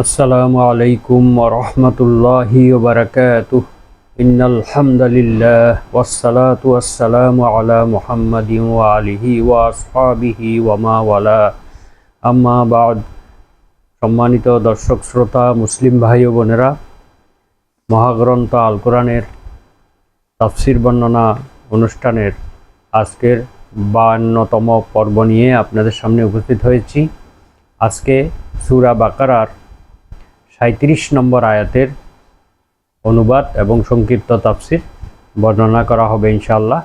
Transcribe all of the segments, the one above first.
আসসালামু আলাইকুম ওয়া রাহমাতুল্লাহি ওয়া বারাকাতুহু ইন্নাল হামদালিল্লাহ ওয়াসসালাতু ওয়াসসালামু আলা মুহাম্মাদিন ওয়া আলিহি ওয়া আসহাবিহি ওয়া মা ওয়ালা আম্মা বা'দ। সম্মানিত দর্শক শ্রোতা মুসলিম ভাই ও বোনেরা, মহাগ্রন্থ আল কোরআনের তাফসির বর্ণনা অনুষ্ঠানের আজকের 52তম পর্ব নিয়ে আপনাদের সামনে উপস্থিত হয়েছি। আজকে সূরা বাকারার 37 নম্বর আয়াতের অনুবাদ এবং সংক্ষিপ্ত তাফসির বর্ণনা করা হবে ইনশাআল্লাহ।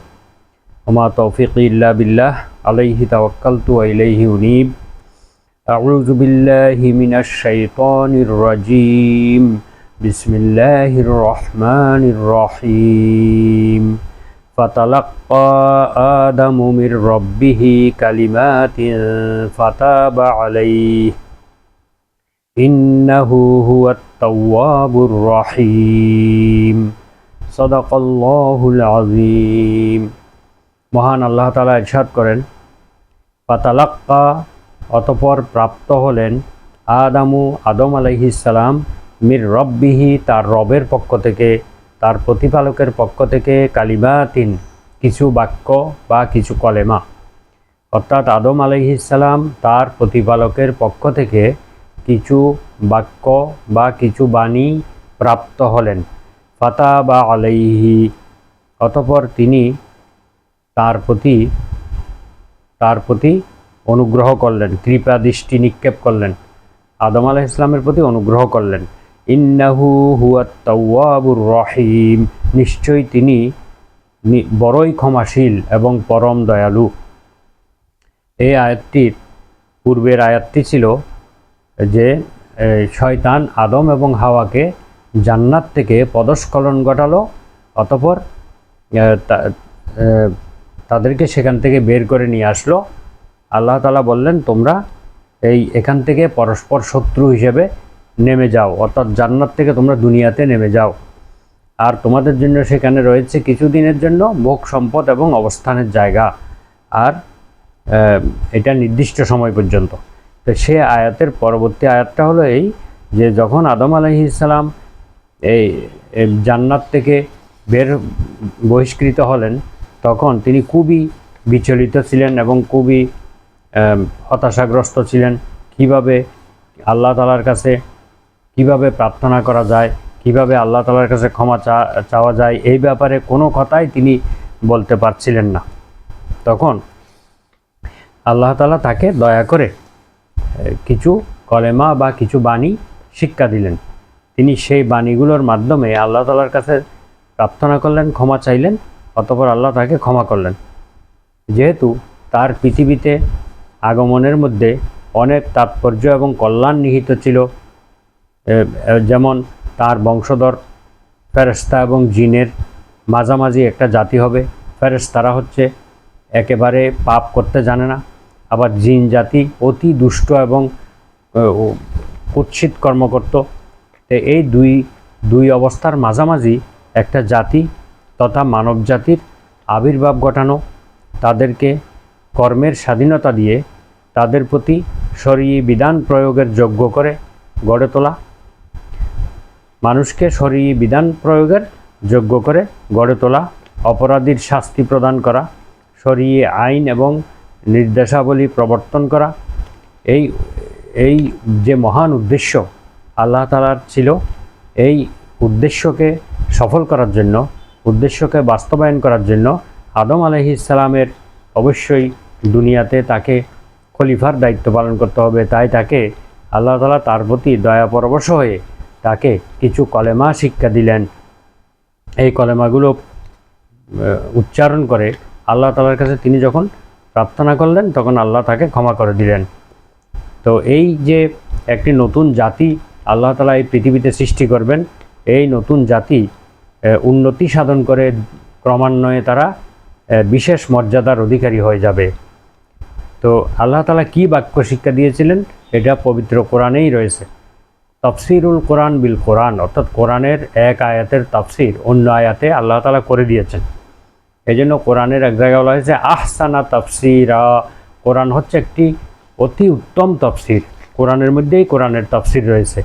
ওমা তৌফিকি ইল্লা বিল্লাহ আলাইহি তাওয়াক্কালতু ওয়া ইলাইহি উনীব। আউযু বিল্লাহি মিনাশ শাইতানির রাজীম। বিসমিল্লাহির রহমানির রহিম। ফাতালাক্কা আদামু মির রাব্বিহি কালিমাতিন ফাতাবা আলাইহি ইন্নাহু হুয়াত তাওয়াবুর রহিম। সাদাকাল্লাহুল আযীম। মহান আল্লাহ তাআলা ইরশাদ করেন, ফাতালাক্কা অতঃপর প্রাপ্ত হলেন, আদম আলাইহিস সালাম মির রব্বিহি তার রবের পক্ষ থেকে, তার প্রতিপালকের পক্ষ থেকে, কালিমাতিন কিছু বাক্য বা কিছু কলেমা, অর্থাৎ আদম আলাইহিস সালাম তার প্রতিপালকের পক্ষ থেকে কিছু বাক্য বা কিছু বাণী প্রাপ্ত হলেন। ফাতাবা আলাইহি অতঃপর তিনি তার প্রতি অনুগ্রহ করলেন, কৃপা দৃষ্টি নিক্ষেপ করলেন, আদম আলাইহিস সালামের প্রতি অনুগ্রহ করলেন। ইন্নাহু হুয়াত তাওয়াবুর রহিম, নিশ্চয়ই তিনি বড়ই ক্ষমাশীল এবং পরম দয়ালু। এই আয়াতটির পূর্বের আয়াতটি ছিল যে শয়তান আদম এবং হাওয়াকে জান্নাত থেকে পদস্খলন ঘটালো, অতঃপর তাদেরকে সেখান থেকে বের করে নিয়ে আসলো। আল্লাহ তাআলা বললেন, তোমরা এখান থেকে পরস্পর শত্রু হিসেবে নেমে যাও, অর্থাৎ জান্নাত থেকে তোমরা দুনিয়াতে নেমে যাও, আর তোমাদের জন্য সেখানে রয়েছে কিছুদিনের জন্য ভোগ সম্পদ এবং অবস্থানের জায়গা, আর এটা নির্দিষ্ট সময় পর্যন্ত। তো সে আয়াতের পরবর্তী আয়াতটা হলো এই যে যখন আদম আলাইহিস সালাম এই জান্নাত থেকে বহিষ্কৃত হলেন, তখন তিনি খুবই বিচলিত ছিলেন এবং খুবই হতাশাগ্রস্ত ছিলেন। কিভাবে আল্লাহ তাআলার কাছে কিভাবে প্রার্থনা করা যায়, কিভাবে আল্লাহ তাআলার কাছে ক্ষমা চাওয়া যায়, এই ব্যাপারে কোনো কথাই তিনি বলতে পারছিলেন না। তখন আল্লাহ তাআলা তাকে দয়া করে কিছু কলেমা বা কিছু বাণী শিক্ষা দিলেন। তিনি সেই বাণীগুলোর মাধ্যমে আল্লাহ তাআলার কাছে প্রার্থনা করলেন, ক্ষমা চাইলেন, অতঃপর আল্লাহ তাকে ক্ষমা করলেন। যেহেতু তার পৃথিবীতে আগমনের মধ্যে অনেক তাৎপর্য এবং কল্যাণ নিহিত ছিল, যেমন তার বংশধর ফেরেশতা এবং জিনের মাঝামাঝি একটা জাতি হবে। ফেরেশতারা হচ্ছে একেবারে পাপ করতে জানে না, আবার জিন জাতি অতি দুষ্ট এবং কুৎসিত কর্ম করত। তো এই দুই অবস্থার মাঝামাঝি একটা জাতি তথা মানব জাতির আবির্ভাব ঘটানো, তাদেরকে কর্মের স্বাধীনতা দিয়ে তাদের প্রতি শরঈ বিধান প্রয়োগের যোগ্য করে গড়ে তোলা, মানুষকে শরঈ বিধান প্রয়োগের যোগ্য করে গড়ে তোলা, অপরাধীর শাস্তি প্রদান করা, শরঈ আইন এবং নির্দেশাবলী প্রবর্তন করা, এই যে মহান উদ্দেশ্য আল্লাহ তাআলার ছিল, এই উদ্দেশ্যকে সফল করার জন্য, উদ্দেশ্যকে বাস্তবায়ন করার জন্য আদম আলাইহিস সালামের অবশ্যই দুনিয়াতে তাকে খলিফার দায়িত্ব পালন করতে হবে। তাই তাকে আল্লাহ তাআলা তার প্রতি দয়া পরবশ হয়ে তাকে কিছু কলেমা শিক্ষা দিলেন। এই কলেমাগুলো উচ্চারণ করে আল্লাহ তাআলার কাছে তিনি যখন প্রার্থনা করলেন, তখন আল্লাহ তাকে ক্ষমা করে দিলেন। তো এই যে একটি নতুন জাতি আল্লাহ তাআলা এই পৃথিবীতে সৃষ্টি করবেন, এই নতুন জাতি উন্নতি সাধন করে ক্রমান্বয়ে তারা বিশেষ মর্যাদার অধিকারী হয়ে যাবে। তো আল্লাহ তাআলা কী বাক্য শিক্ষা দিয়েছিলেন, এটা পবিত্র কোরআনেই রয়েছে। তাফসিরুল কোরআন বিল কোরআন, অর্থাৎ কোরআনের এক আয়াতের তাফসির অন্য আয়াতে আল্লাহ তাআলা করে দিয়েছেন। এই জন্য কোরআনের এক জায়গায় বলা হয়েছে আহসানা তাফসিরা, কোরআন হচ্ছে একটি অতি উত্তম তাফসির। কোরআনের মধ্যেই কোরআনের তাফসির রয়েছে।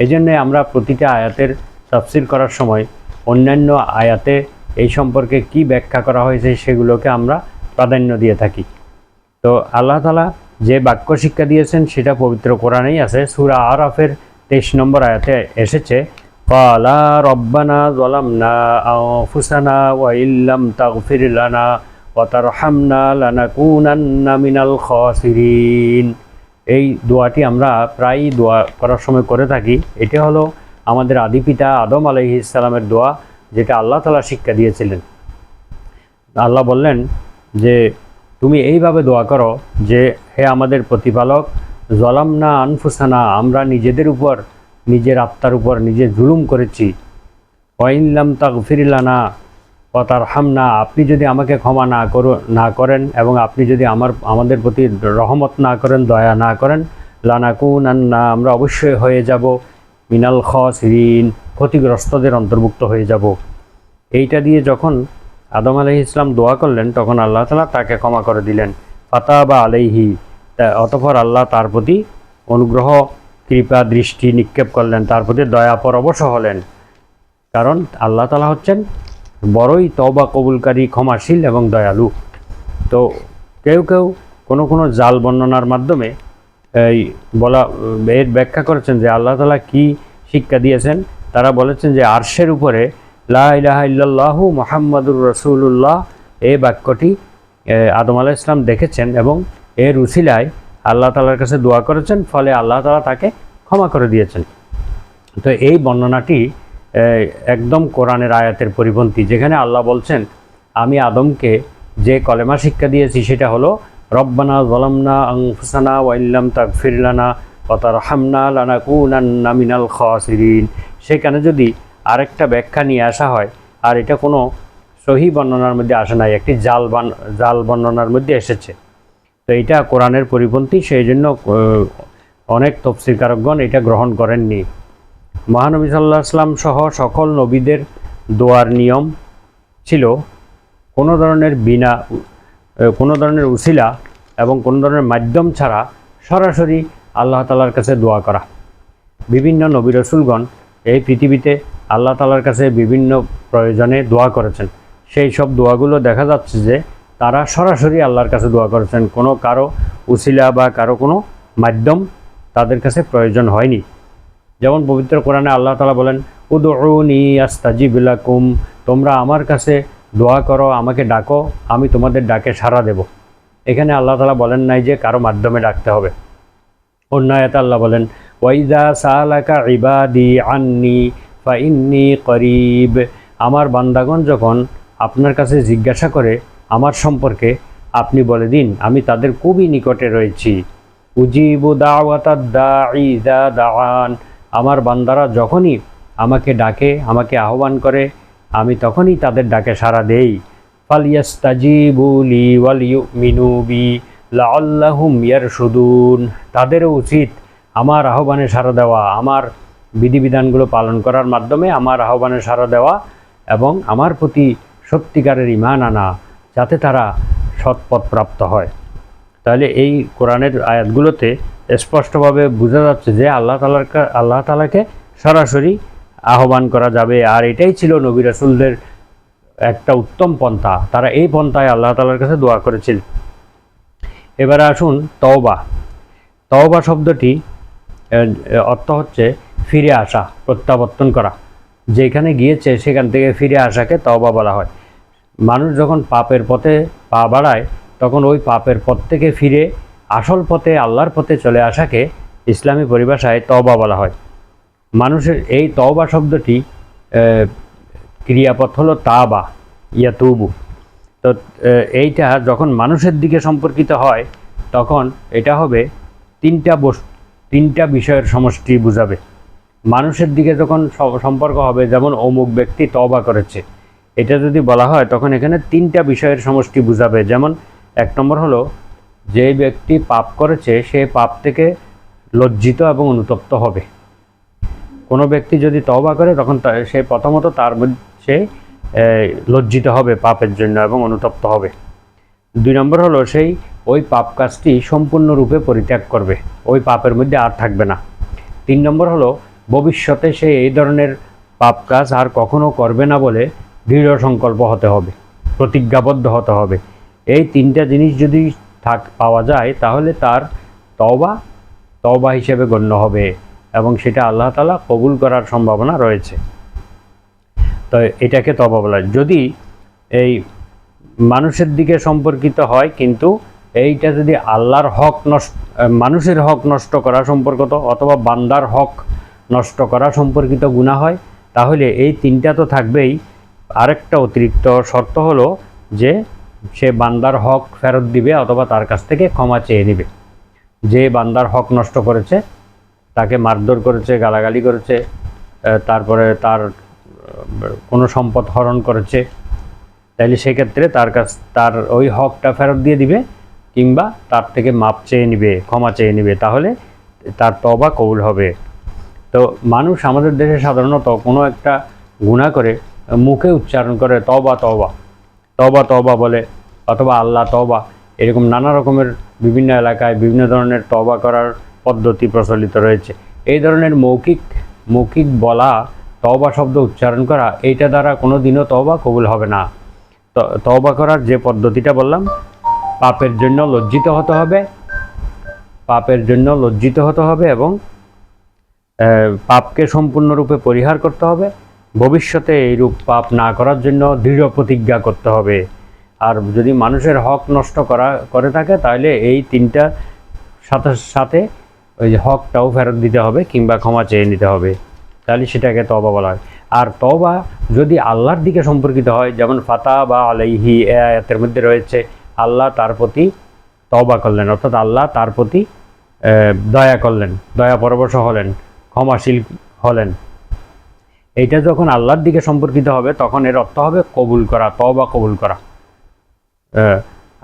এই জন্যে আমরা প্রতিটা আয়াতের তাফসির করার সময় অন্যান্য আয়াতে এই সম্পর্কে কি ব্যাখ্যা করা হয়েছে সেগুলোকে আমরা প্রাধান্য দিয়ে থাকি। তো আল্লাহ তাআলা যে বাক্য শিক্ষা দিয়েছেন সেটা পবিত্র কোরআনেই আছে। সূরা আরাফের 23 নম্বর আয়াতে এসেছে, ক্বালা রব্বানা যালামনা আনফুসানা ওয়া ইল্লাম তাগফির লানা ওয়া তারহামনা লানাকুনান্না মিনাল খাসিরিন। এই দোয়াটি আমরা প্রায়ই দোয়া করার সময় করে থাকি। এটা হলো আমাদের আদি পিতা আদম আলাইহিস সালামের দোয়া, যেটা আল্লাহ তাআলা শিক্ষা দিয়েছিলেন। আল্লাহ বললেন যে তুমি এইভাবে দোয়া করো যে হে আমাদের প্রতিপালক, যালামনা আনফুসানা, আমরা নিজেদের উপর, নিজের আত্মার উপর নিজে জুলুম করেছি। ওয়া ইল্লাম তাগফির লানা ওয়া তারহামনা, আপনি যদি আমাকে ক্ষমা না করেন এবং আপনি যদি আমাদের প্রতি রহমত না করেন, দয়া না করেন, লানাকুনান্না, আমরা অবশ্যই হয়ে যাব মিনাল খাসিরিন, ক্ষতিগ্রস্তদের অন্তর্ভুক্ত হয়ে যাব। এইটা দিয়ে যখন আদম আলাইহিস সালাম দোয়া করলেন তখন আল্লাহ তাআলা তাকে ক্ষমা করে দিলেন। ফাতাবা আলাইহি, অতঃপর আল্লাহ তার প্রতি অনুগ্রহ, কৃপা দৃষ্টি নিক্ষেপ করলেন, তার প্রতি দয়া পরবশ হলেন। কারণ আল্লাহ তাআলা হচ্ছেন বড়ই তওবা কবুলকারী, ক্ষমাশীল এবং দয়ালু। তো কেউ কোনো জাল বর্ণনার মাধ্যমে এর ব্যাখ্যা করেছেন যে আল্লাহ তাআলা কি শিক্ষা দিয়েছেন। তারা বলেছেন যে আরশের উপরে লা ইলাহা ইল্লাল্লাহু মুহাম্মাদুর রাসূলুল্লাহ এই বাক্যটি আদম আলাইহিস সালাম দেখেছেন এবং এর উসিলায় আল্লাহ তাআলার কাছে দোয়া করেছেন, ফলে আল্লাহ তাআলা তাকে ক্ষমা করে দিয়েছেন। তো এই বর্ণনাটি একদম কোরআনের আয়াতের পরিপন্থী, যেখানে আল্লাহ বলছেন আমি আদমকে যে কলেমা শিক্ষা দিয়েছি সেটা হলো রব্বানা যালামনা আনফুসানা ওয়া ইল্লাম তাগফির লানা ওয়া তারহামনা লানাকুনান্না মিনাল খাসিরিন। সেখানে যদি আরেকটা ব্যাখ্যা নিয়ে আসা হয়, আর এটা কোনো সহি বর্ণনার মধ্যে আসে নাই, একটি জাল বর্ণনার মধ্যে এসেছে, তো এটা কোরআনের পরিপন্থী, সেই জন্য অনেক তাফসীরকারকগণ এটা গ্রহণ করেননি। মহানবী সাল্লাল্লাহু আলাইহি ওয়াসাল্লাম সহ সকল নবীদের দোয়ার নিয়ম ছিল কোনো ধরনের উসিলা এবং কোনো ধরনের মাধ্যম ছাড়া সরাসরি আল্লাহ তাআলার কাছে দোয়া করা। বিভিন্ন নবী রাসূলগণ এই পৃথিবীতে আল্লাহ তাআলার কাছে বিভিন্ন প্রয়োজনে দোয়া করেছেন। সেই সব দোয়াগুলো দেখা যাচ্ছে যে তারা সরাসরি আল্লাহর কাছে দোয়া করেছেন, কারো উসিলা বা কারো কোনো মাধ্যম তাদের কাছে প্রয়োজন হয়নি। যেমন পবিত্র কোরআনে আল্লাহ তাআলা বলেন, উদউনি আস্তাজিব লাকুম, তোমরা আমার কাছে দোয়া করো, আমাকে ডাকো, আমি তোমাদের ডাকে সাড়া দেব। এখানে আল্লাহ তাআলা বলেন নাই যে কারো মাধ্যমে ডাকতে হবে। অন্য আয়াতে আল্লাহ বলেন, ওয়াইদা সালাকা ইবাদি আন্নি ফাইন্নি করিব, আমার বান্দাগণ যখন আপনার কাছে জিজ্ঞাসা করে আমার সম্পর্কে, আপনি বলে দিন আমি তাদের খুবই নিকটে রয়েছি। উজিবু দাওয়াতাদ দাঈ ইযা দাআন, আমার বান্দারা যখনই আমাকে ডাকে, আমাকে আহ্বান করে, আমি তখনই তাদের ডাকে সাড়া দেই। ফালিয়াস্তাজিবু লি ওয়াল ইউমিনু বি লাআল্লাহুম ইয়ারশুদুন, তাদেরও উচিত আমার আহ্বানে সাড়া দেওয়া, আমার বিধিবিধানগুলো পালন করার মাধ্যমে আমার আহ্বানে সাড়া দেওয়া এবং আমার প্রতি সত্যিকারের ঈমান আনা, যাতে তারা সৎপথ প্রাপ্ত হয়। তাহলে এই কোরআনের আয়াতগুলোতে স্পষ্টভাবে বোঝা যাচ্ছে যে আল্লাহ তাআলাকে সরাসরি আহ্বান করা যাবে, আর এটাই ছিল নবী রাসূলদের একটা উত্তম পন্থা। তারা এই পন্থায় আল্লাহ তাআলার কাছে দোয়া করেছিল। এবারে আসুন তওবা শব্দটি অর্থ হচ্ছে ফিরে আসা, প্রত্যাবর্তন করা। যেখানে গিয়েছে সেখান থেকে ফিরে আসাকে তওবা বলা হয়। মানুষ যখন পাপের পথে পা বাড়ায় তখন ওই পাপের পথ থেকে ফিরে আসল পথে, আল্লাহর পথে চলে আসাকে ইসলামী পরিভাষায় তওবা বলা হয়। মানুষের এই তওবা শব্দটি ক্রিয়াপদ হলো তাবা ইয়াতুবু। তো এইটা যখন মানুষের দিকে সম্পর্কিত হয় তখন এটা হবে তিনটা বিষয়ের সমষ্টি বোঝাবে। মানুষের দিকে যখন সম্পর্ক হবে, যেমন অমুক ব্যক্তি তওবা করেছে, এটা যদি বলা হয় তখন এখানে তিনটা বিষয়ের সমষ্টি বোঝাবে। যেমন এক নম্বর হলো যে ব্যক্তি পাপ করেছে সে পাপ থেকে লজ্জিত এবং অনুতপ্ত হবে। কোনো ব্যক্তি যদি তওবা করে তখন সে প্রথমত তার মধ্যে লজ্জিত হবে পাপের জন্য এবং অনুতপ্ত হবে। 2 নম্বর হলো সেই ওই পাপ কাজটি সম্পূর্ণরূপে পরিত্যাগ করবে, ওই পাপের মধ্যে আর থাকবে না। 3 নম্বর হলো ভবিষ্যতে সে এই ধরনের পাপ কাজ আর কখনো করবে না বলে দৃঢ় সংকল্প হতে হবে, প্রতিজ্ঞাবদ্ধ হতে হবে। এই তিনটা জিনিস যদি পাওয়া যায় তাহলে তার তওবা হিসেবে গণ্য হবে এবং সেটা আল্লাহ তাআলা কবুল করার সম্ভাবনা রয়েছে। তো এটাকে তওবা বলা হয়। যদি এই মানুষের দিকে সম্পর্কিত হয়, কিন্তু এইটা যদি আল্লাহর হক মানুষের হক নষ্ট করা সম্পর্কিত অথবা বান্দার হক নষ্ট করা সম্পর্কিত গুনাহ হয়, তাহলে এই তিনটা তো থাকবেই। আরেকটা অতিরিক্ত শর্ত হলো যে সে বান্দার হক ফেরত দিবে অথবা তার কাছ থেকে ক্ষমা চেয়ে নেবে। যে বান্দার হক নষ্ট করেছে, তাকে মারধর করেছে, গালাগালি করেছে, তারপরে তার কোনো সম্পদ হরণ করেছে, তাইলে সেক্ষেত্রে তার ওই হকটা ফেরত দিয়ে দিবে কিংবা তার থেকে মাপ চেয়ে নিবে, ক্ষমা চেয়ে নিবে, তাহলে তার তওবা কবুল হবে। তো মানুষ আমাদের দেশে সাধারণত কোনো একটা গুনাহ করে মুখে উচ্চারণ করে তওবা তওবা তওবা তওবা বলে, অথবা আল্লাহ তওবা, এরকম নানা রকমের বিভিন্ন এলাকায় বিভিন্ন ধরনের তওবা করার পদ্ধতি প্রচলিত রয়েছে। এই ধরনের মৌখিক বলা, তওবা শব্দ উচ্চারণ করা, এইটা দ্বারা কোনো দিনও তওবা কবুল হবে না। তওবা করার যে পদ্ধতিটা বললাম, পাপের জন্য লজ্জিত হতে হবে এবং পাপকে সম্পূর্ণরূপে পরিহার করতে হবে। ভবিষ্যতে এইরূপ পাপ না করার জন্য দৃঢ় প্রতিজ্ঞা করতে হবে। আর যদি মানুষের হক নষ্ট করে থাকে, তাহলে এই তিনটা সাথে ওই যে হকটাও ফেরত দিতে হবে কিংবা ক্ষমা চেয়ে নিতে হবে, তাহলে সেটাকে তওবা বলা হয়। আর তওবা যদি আল্লাহর দিকে সম্পর্কিত হয়, যেমন ফাতাবা আলাইহি আয়াতের মধ্যে রয়েছে আল্লাহ তার প্রতি তওবা করলেন, অর্থাৎ আল্লাহ তার প্রতি দয়া করলেন, দয়া পরবশ হলেন, ক্ষমাশীল হলেন। এইটা যখন আল্লাহর দিকে সম্পর্কিত হবে তখন এর অর্থ হবে কবুল করা, তওবা কবুল করা।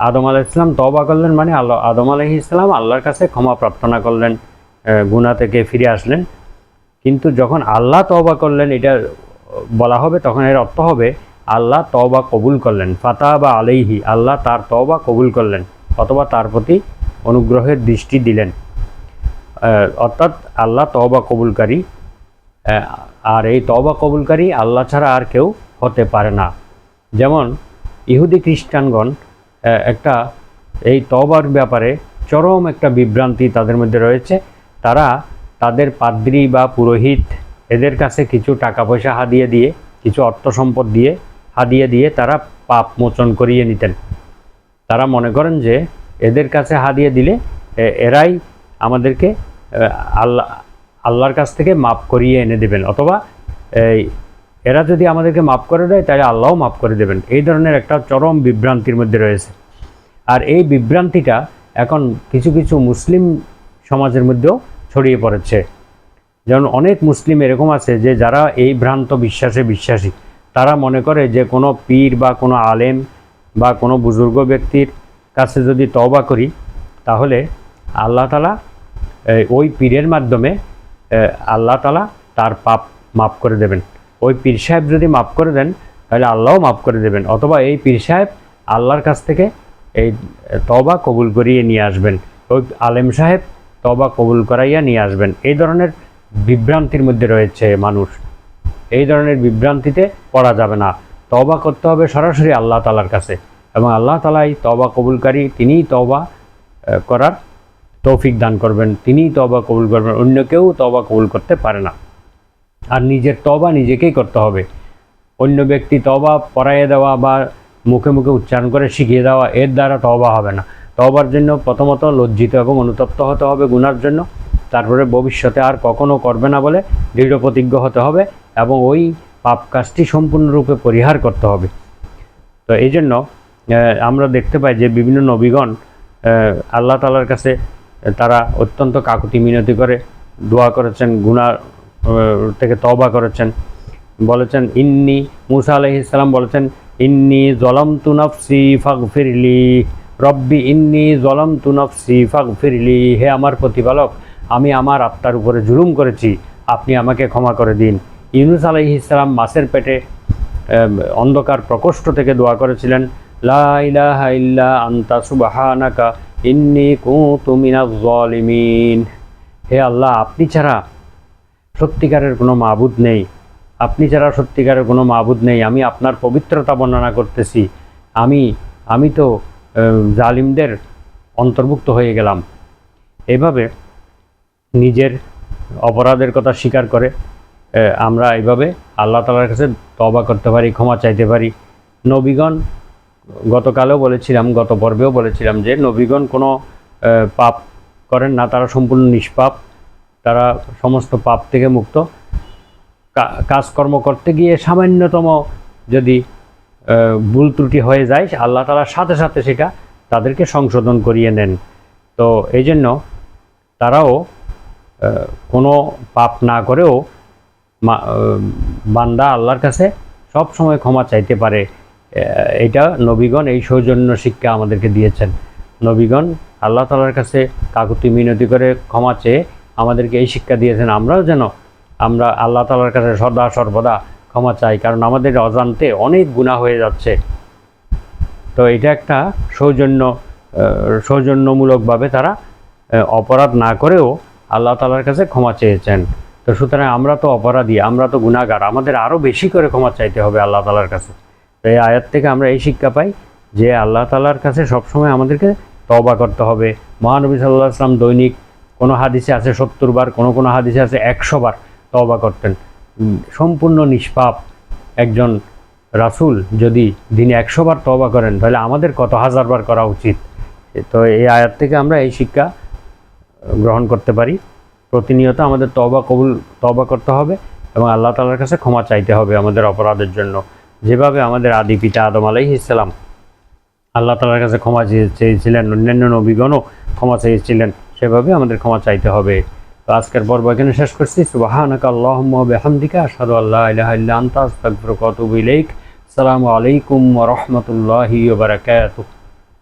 আদম আলাইহিস সালাম তওবা করলেন মানে আদম আলাইহিস সালাম আল্লাহর কাছে ক্ষমা প্রার্থনা করলেন, গুনাহ থেকে ফিরে আসলেন। কিন্তু যখন আল্লাহ তওবা করলেন এটা বলা হবে, তখন এর অর্থ হবে আল্লাহ তওবা কবুল করলেন, ফাতাবা আলাইহি, আল্লাহ তার তওবা কবুল করলেন অথবা তার প্রতি অনুগ্রহের দৃষ্টি দিলেন। অর্থাৎ আল্লাহ তওবা কবুলকারী, আর এই তওবা কবুলকারী আল্লাহ ছাড়া আর কেউ হতে পারে না। যেমন ইহুদি খ্রিস্টানগণ এই তওবার ব্যাপারে চরম একটা বিভ্রান্তি তাদের মধ্যে রয়েছে। তারা তাদের পাদ্রী বা পুরোহিত এদের কাছে কিছু টাকা পয়সা হাদিয়া দিয়ে, কিছু অর্থ সম্পদ দিয়ে, হাদিয়া দিয়ে তারা পাপ মোচন করিয়ে নিতেন। তারা মনে করেন যে এদের কাছে হাদিয়া দিলে এরাই আমাদেরকে আল্লাহর কাছ থেকে মাপ করিয়ে এনে দেবেন, অথবা এরা যদি আমাদেরকে মাপ করে দেয় তাহলে আল্লাহও মাপ করে দেবেন। এই ধরনের একটা চরম বিভ্রান্তির মধ্যে রয়েছে। আর এই বিভ্রান্তিটা এখন কিছু কিছু মুসলিম সমাজের মধ্যেও ছড়িয়ে পড়েছে। যেমন অনেক মুসলিম এরকম আছে যে যারা এই ভ্রান্ত বিশ্বাসে বিশ্বাসী। তারা মনে করে যে কোনো পীর বা কোনো আলেম বা কোনো বুজুর্গ ব্যক্তির কাছে যদি তওবা করি তাহলে আল্লাহ তাআলা ওই পীরের মাধ্যমে আল্লাহ তাআলা তার পাপ মাফ করে দেবেন। ওই পীর সাহেব যদি মাফ করে দেন তাহলে আল্লাহও মাফ করে দেবেন, অথবা এই পীর সাহেব আল্লাহর কাছ থেকে এই তওবা কবুল করিয়ে নিয়ে আসবেন, ওই আলেম সাহেব তওবা কবুল করাইয়া নিয়ে আসবেন। এই ধরনের বিভ্রান্তির মধ্যে রয়েছে মানুষ। এই ধরনের বিভ্রান্তিতে পড়া যাবে না। তওবা করতে হবে সরাসরি আল্লাহ তাআলার কাছে, এবং আল্লাহ তাআলাই তওবা কবুলকারী, তিনিই তওবা করার তৌফিক দান করবেন, তিনিই তওবা কবুল করবেন। অন্য কেউ তওবা কবুল করতে পারে না। আর নিজের তওবা নিজেকেই করতে হবে। অন্য ব্যক্তি তওবা পড়াইয়ে দেওয়া বা মুখে মুখে উচ্চারণ করে শিখিয়ে দেওয়া, এর দ্বারা তওবা হবে না। তওবার জন্য প্রথমত লজ্জিত এবং অনুতপ্ত হতে হবে গুনার জন্য, তারপরে ভবিষ্যতে আর কখনো করবে না বলে দৃঢ় প্রতিজ্ঞ হতে হবে এবং ওই পাপ কাজটি সম্পূর্ণরূপে পরিহার করতে হবে। তো এই জন্য আমরা দেখতে পাই যে বিভিন্ন নবীগণ আল্লাহ তাআলার কাছে তারা অত্যন্ত কাকুতি মিনতি করে দোয়া করেছেন, গুনাহ থেকে তওবা করেছেন। বলেছেন মুসা আলাইহিস সালাম বলেছেন, ইন্নী যলামতু নাফসি ফাগফিরলি রব্বি, ইন্নী যলামতু নাফসি ফাগফিরলি, হে আমার প্রতিপালক, আমি আমার আত্মার উপরে জুলুম করেছি, আপনি আমাকে ক্ষমা করে দিন। ইউনূস আলাইহিস সালাম মাছের পেটে অন্ধকার প্রকোষ্ঠ থেকে দোয়া করেছিলেন, লা ইলাহা ইল্লা আনতা সুবহানাকা ইন্নী কুনতু মিনাজ জালিমিন, হে আল্লাহ, আপনি ছাড়া সত্যিকারের কোনো মাবুদ নেই, আপনি ছাড়া সত্যিকারের কোনো মাবুদ নেই, আমি আপনার পবিত্রতা বর্ণনা করতেছি, আমি তো জালিমদের অন্তর্ভুক্ত হয়ে গেলাম। এইভাবে নিজের অপরাধের কথা স্বীকার করে আমরা এইভাবে আল্লাহ তাআলার কাছে তওবা করতে পারি, ক্ষমা চাইতে পারি। নবীগণ, গতকালেও বলেছিলাম, গত পর্বেও বলেছিলাম যে নবীগণ কোনো পাপ করেন না, তারা সম্পূর্ণ নিষ্পাপ, তারা সমস্ত পাপ থেকে মুক্ত। কাজকর্ম করতে গিয়ে সামান্যতম যদি ভুল ত্রুটি হয়ে যায়, আল্লাহ তাআলার সাথে সাথে সেটা তাদেরকে সংশোধন করিয়ে নেন। তো এই জন্য তারাও কোনো পাপ না করেও বান্দা আল্লাহর কাছে সব সময় ক্ষমা চাইতে পারে। এটা নবীগণ এই সৌজন্য শিক্ষা আমাদেরকে দিয়েছেন। নবীগণ আল্লাহ তাআলার কাছে কাকুতি মিনতি করে ক্ষমা চেয়ে আমাদেরকে এই শিক্ষা দিয়েছেন, আমরাও যেন আমরা আল্লাহ তাআলার কাছে সদা সর্বদা ক্ষমা চাই, কারণ আমাদের অজান্তে অনেক গুনাহ হয়ে যাচ্ছে। তো এটা একটা সৌজন্যমূলকভাবে তারা অপরাধ না করেও আল্লাহ তাআলার কাছে ক্ষমা চেয়েছেন। তো সুতরাং আমরা তো অপরাধী, আমরা তো গুনাহগার, আমাদের আরও বেশি করে ক্ষমা চাইতে হবে আল্লাহ তাআলার কাছে। তো এই আয়াত থেকে আমরা এই শিক্ষা পাই যে আল্লাহ তাআলার কাছে সবসময় আমাদেরকে তওবা করতে হবে। মহানবী সাল্লাল্লাহু আলাইহি ওয়াসাল্লাম দৈনিক কোনো হাদিসে আছে 70 বার, কোনো হাদিসে আছে 100 বার তওবা করতেন। সম্পূর্ণ নিষ্পাপ একজন রাসূল যদি দিনে 100 বার তওবা করেন, তাহলে আমাদের কত হাজার বার করা উচিত। তো এই আয়াত থেকে আমরা এই শিক্ষা গ্রহণ করতে পারি। প্রতিনিয়ত আমাদের তওবা করতে হবে এবং আল্লাহ তাআলার কাছে ক্ষমা চাইতে হবে আমাদের অপরাধের জন্য। যেভাবে আমাদের আদি পিতা আদম আলাইহিস সালাম আল্লাহ তাআলার কাছে ক্ষমা চেয়েছিলেন, অন্যান্য নবীগণও ক্ষমা চেয়েছিলেন, সেভাবে আমাদের ক্ষমা চাইতে হবে। তো আজকের পর্ব এখানে শেষ করছি। সুবহানাকা আল্লাহুম্মা ওয়া বিহামদিকা আশহাদু আল্লা ইলাহা ইল্লা আনতা আস্তাগফিরুকা ওয়া আতুবু ইলাইক। আসসালামু আলাইকুম ওয়া রাহমাতুল্লাহি ওয়া বারাকাতুহু।